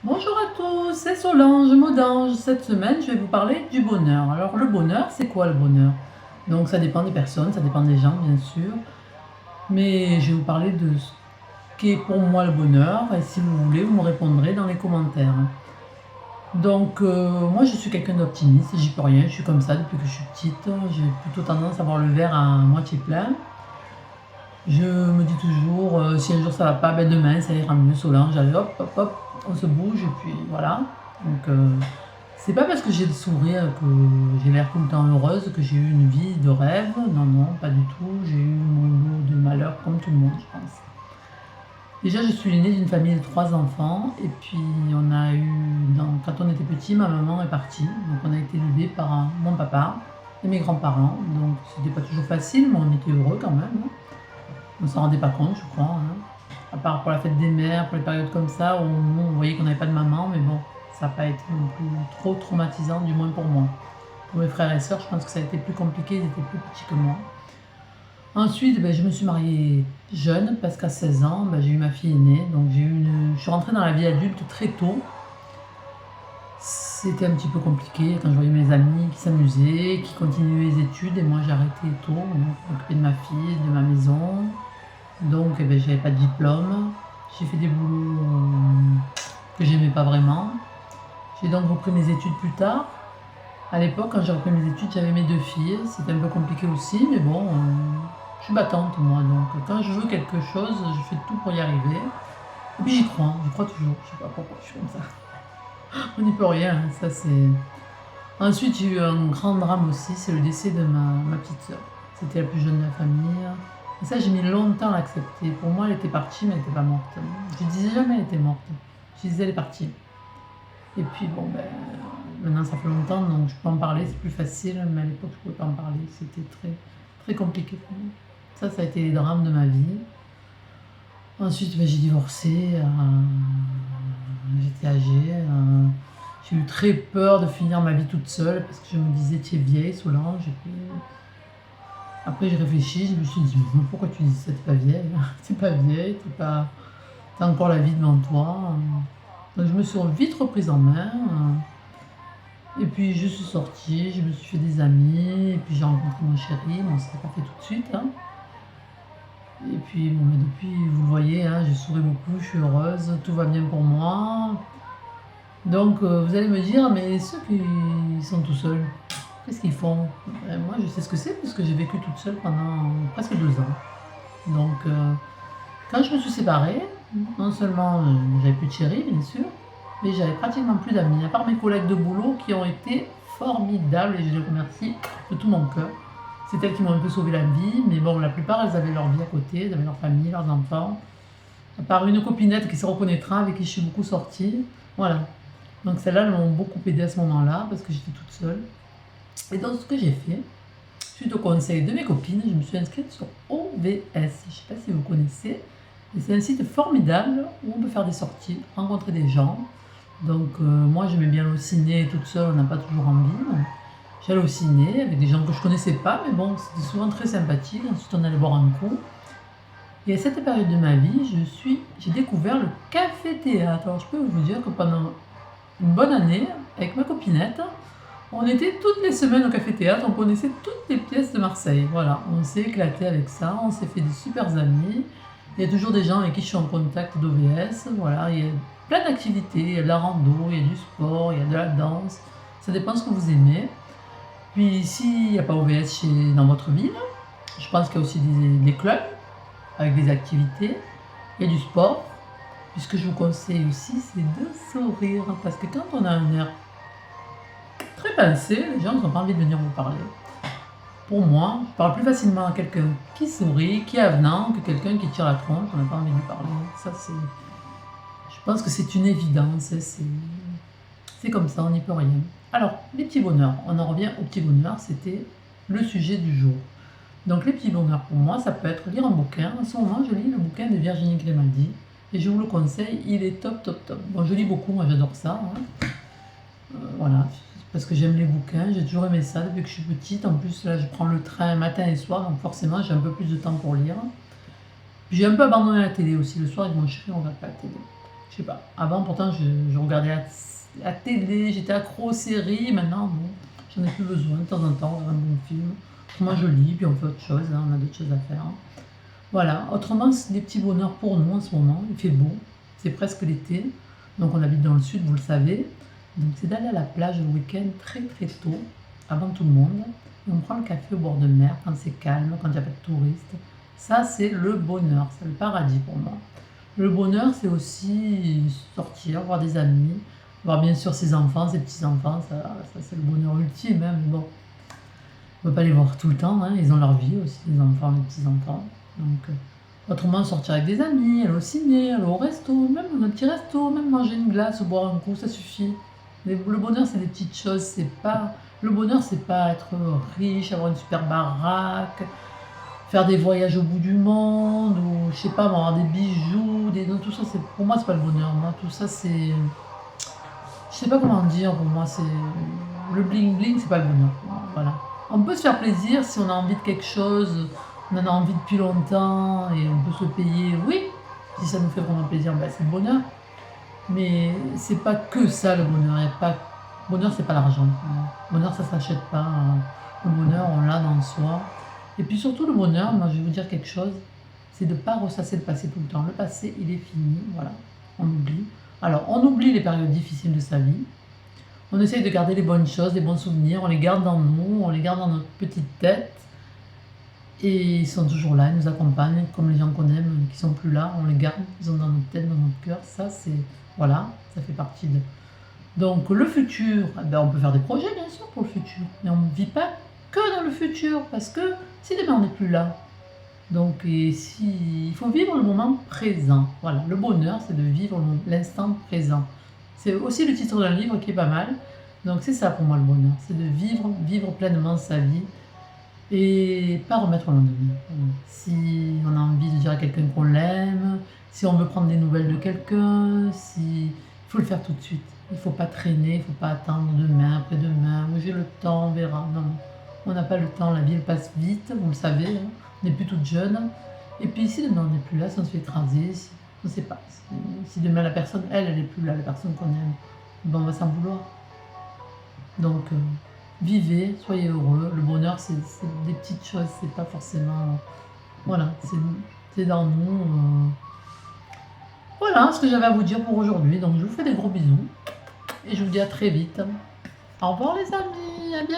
Bonjour à tous, c'est Solange, Maudange. Cette semaine, je vais vous parler du bonheur. Alors, le bonheur, c'est quoi le bonheur? Donc, ça dépend des personnes, ça dépend des gens, bien sûr. Mais je vais vous parler de ce qu'est pour moi le bonheur. Et si vous voulez, vous me répondrez dans les commentaires. Donc, moi, je suis quelqu'un d'optimiste, j'y peux rien. Je suis comme ça depuis que je suis petite. J'ai plutôt tendance à voir le verre à moitié plein. Je me dis toujours, si un jour ça va pas, ben demain ça ira mieux, Solange, allez hop, hop, hop, on se bouge et puis voilà. Donc c'est pas parce que j'ai le sourire que j'ai l'air tout le temps heureuse que j'ai eu une vie de rêve. Non, non, pas du tout. J'ai eu mon lot de malheur comme tout le monde, je pense. Déjà, je suis née d'une famille de 3 enfants et puis on a eu, quand on était petit, ma maman est partie. Donc on a été élevés par mon papa et mes grands-parents. Donc c'était pas toujours facile, mais on était heureux quand même, hein. On s'en rendait pas compte, je crois, hein. À part pour la fête des mères, pour les périodes comme ça, où on voyait qu'on n'avait pas de maman, mais bon, ça n'a pas été non plus trop traumatisant, du moins pour moi. Pour mes frères et sœurs, je pense que ça a été plus compliqué, ils étaient plus petits que moi. Ensuite, je me suis mariée jeune, parce qu'à 16 ans, j'ai eu ma fille aînée, donc je suis rentrée dans la vie adulte très tôt. C'était un petit peu compliqué quand je voyais mes amis qui s'amusaient, qui continuaient les études, et moi j'ai arrêté tôt, donc m'occuper de ma fille, de ma maison. Donc, j'avais pas de diplôme. J'ai fait des boulots que j'aimais pas vraiment. J'ai donc repris mes études plus tard. À l'époque, quand j'ai repris mes études, j'avais mes 2 filles. C'était un peu compliqué aussi, mais bon, je suis battante moi. Donc, quand je veux quelque chose, je fais tout pour y arriver. Et puis j'y crois toujours. Je sais pas pourquoi je suis comme ça. On n'y peut rien, hein, ça c'est. Ensuite, j'ai eu un grand drame aussi, c'est le décès de ma petite sœur. C'était la plus jeune de la famille. Et ça, j'ai mis longtemps à l'accepter. Pour moi, elle était partie, mais elle n'était pas morte. Je disais jamais elle était morte. Je disais elle est partie. Et puis bon, maintenant ça fait longtemps, donc je peux en parler, c'est plus facile, mais à l'époque je ne pouvais pas en parler. C'était très, très compliqué pour moi. Ça a été les drames de ma vie. Ensuite, j'ai divorcé, j'étais âgée. J'ai eu très peur de finir ma vie toute seule parce que je me disais, tu es vieille, Solange. Et puis, après, j'ai réfléchi, je me suis dit, mais pourquoi tu dis ça, t'es pas vieille? T'es pas vieille, t'as encore la vie devant toi. Donc, je me suis vite reprise en main. Et puis, je suis sortie, je me suis fait des amis, et puis j'ai rencontré mon chéri. Bon, c'était pas fait tout de suite, hein. Et puis, bon, mais depuis, vous le voyez, hein, je souris beaucoup, je suis heureuse, tout va bien pour moi. Donc, vous allez me dire, mais ceux qui sont tout seuls, qu'est-ce qu'ils font? Moi, je sais ce que c'est, puisque j'ai vécu toute seule pendant presque 2 ans. Donc, quand je me suis séparée, non seulement j'avais plus de chéri, bien sûr, mais j'avais pratiquement plus d'amis, à part mes collègues de boulot qui ont été formidables et je les remercie de tout mon cœur. C'est elles qui m'ont un peu sauvé la vie, mais bon, la plupart, elles avaient leur vie à côté, elles avaient leur famille, leurs enfants. À part une copinette qui se reconnaîtra, avec qui je suis beaucoup sortie. Voilà. Donc celles-là, elles m'ont beaucoup aidé à ce moment-là, parce que j'étais toute seule. Et donc, ce que j'ai fait, suite au conseil de mes copines, je me suis inscrite sur OVS. Je ne sais pas si vous connaissez. Et c'est un site formidable où on peut faire des sorties, rencontrer des gens. Donc moi j'aimais bien aller au ciné toute seule, on n'a pas toujours envie. J'allais au ciné avec des gens que je connaissais pas, mais bon, c'était souvent très sympathique. Ensuite on allait boire un coup. Et à cette période de ma vie, j'ai découvert le café-théâtre. Alors je peux vous dire que pendant une bonne année, avec ma copinette, on était toutes les semaines au café-théâtre, on connaissait toutes les pièces de Marseille. Voilà, on s'est éclaté avec ça, on s'est fait des super amis. Il y a toujours des gens avec qui je suis en contact d'OVS. Voilà, il y a plein d'activités. Il y a de la rando, il y a du sport, il y a de la danse. Ça dépend de ce que vous aimez. Puis s'il n'y a pas OVS dans votre ville, je pense qu'il y a aussi des clubs avec des activités. Il y a du sport. Puis ce que je vous conseille aussi, c'est de sourire. Parce que quand on a un air très pincé, les gens n'ont pas envie de venir vous parler. Pour moi, je parle plus facilement à quelqu'un qui sourit, qui est avenant, que quelqu'un qui tire la tronche, on n'a pas envie de lui parler. Ça, je pense que c'est une évidence, hein, c'est comme ça, on n'y peut rien. Alors, les petits bonheurs, on en revient aux petits bonheurs, c'était le sujet du jour. Donc les petits bonheurs pour moi, ça peut être lire un bouquin. En ce moment, je lis le bouquin de Virginie Grimaldi, et je vous le conseille, il est top, top, top. Bon, je lis beaucoup, moi j'adore ça, hein. Voilà, parce que j'aime les bouquins, j'ai toujours aimé ça depuis que je suis petite. En plus, là, je prends le train matin et soir, donc forcément, j'ai un peu plus de temps pour lire. Puis j'ai un peu abandonné la télé aussi. Le soir, avec mon chéri, on regarde pas la télé. Je sais pas. Avant, pourtant, je regardais la télé, j'étais accro aux séries. Maintenant, bon, j'en ai plus besoin. De temps en temps, un bon film. Moi, je lis, puis on fait autre chose. Hein, on a d'autres choses à faire. Hein. Voilà. Autrement, c'est des petits bonheurs pour nous en ce moment. Il fait beau. C'est presque l'été. Donc, on habite dans le sud, vous le savez. Donc, c'est d'aller à la plage le week-end très très tôt, avant tout le monde. Et on prend le café au bord de mer quand c'est calme, quand il n'y a pas de touristes. Ça, c'est le bonheur. C'est le paradis pour moi. Le bonheur, c'est aussi sortir, voir des amis, voir bien sûr ses enfants, ses petits-enfants, ça c'est le bonheur ultime. Hein, mais bon, on ne peut pas les voir tout le temps, hein, ils ont leur vie aussi, les enfants, les petits-enfants. Donc, autrement, sortir avec des amis, aller au ciné, aller au resto, même un petit resto, même manger une glace ou boire un coup, ça suffit. Mais le bonheur, c'est des petites choses, c'est pas... Le bonheur, c'est pas être riche, avoir une super baraque, faire des voyages au bout du monde, ou je sais pas, avoir des bijoux, non, tout ça, c'est, pour moi, c'est pas le bonheur. Moi, tout ça, c'est, je sais pas comment dire, pour moi, c'est, le bling bling, c'est pas le bonheur. Voilà. On peut se faire plaisir si on a envie de quelque chose, on en a envie depuis longtemps, et on peut se payer, oui, si ça nous fait vraiment plaisir, ben, c'est le bonheur. Mais c'est pas que ça, le bonheur. Y a pas... Le bonheur, c'est pas l'argent. Le bonheur, ça s'achète pas. Le bonheur, on l'a dans soi. Et puis surtout, le bonheur, moi, je vais vous dire quelque chose, c'est de ne pas ressasser le passé tout le temps. Le passé, il est fini, voilà, on oublie. Alors, on oublie les périodes difficiles de sa vie. On essaye de garder les bonnes choses, les bons souvenirs, on les garde dans nous, on les garde dans notre petite tête. Et ils sont toujours là, ils nous accompagnent, comme les gens qu'on aime, qui sont plus là, on les garde, ils sont dans notre tête, dans notre cœur. Ça, c'est, voilà, ça fait partie de... Donc, le futur, eh ben, on peut faire des projets, bien sûr, pour le futur. Mais on ne vit pas que dans le futur, parce que si demain on n'est plus là, donc il faut vivre le moment présent. Voilà, le bonheur, c'est de vivre l'instant présent. C'est aussi le titre d'un livre qui est pas mal. Donc c'est ça pour moi le bonheur, c'est de vivre pleinement sa vie et pas remettre au lendemain. Voilà. Si on a envie de dire à quelqu'un qu'on l'aime, si on veut prendre des nouvelles de quelqu'un, il faut le faire tout de suite. Il ne faut pas traîner, il ne faut pas attendre demain, après-demain, j'ai le temps, on verra. Non, on n'a pas le temps, la vie elle passe vite, vous le savez, hein. On n'est plus toute jeune. Et puis si demain on n'est plus là, si on se fait écraser, on ne sait pas. Si demain la personne, elle n'est plus là, la personne qu'on aime, ben on va s'en vouloir. Donc, vivez, soyez heureux. Le bonheur, c'est des petites choses, c'est pas forcément... Voilà, c'est dans nous. Voilà ce que j'avais à vous dire pour aujourd'hui. Donc, je vous fais des gros bisous. Et je vous dis à très vite. Au revoir les amis, à bientôt.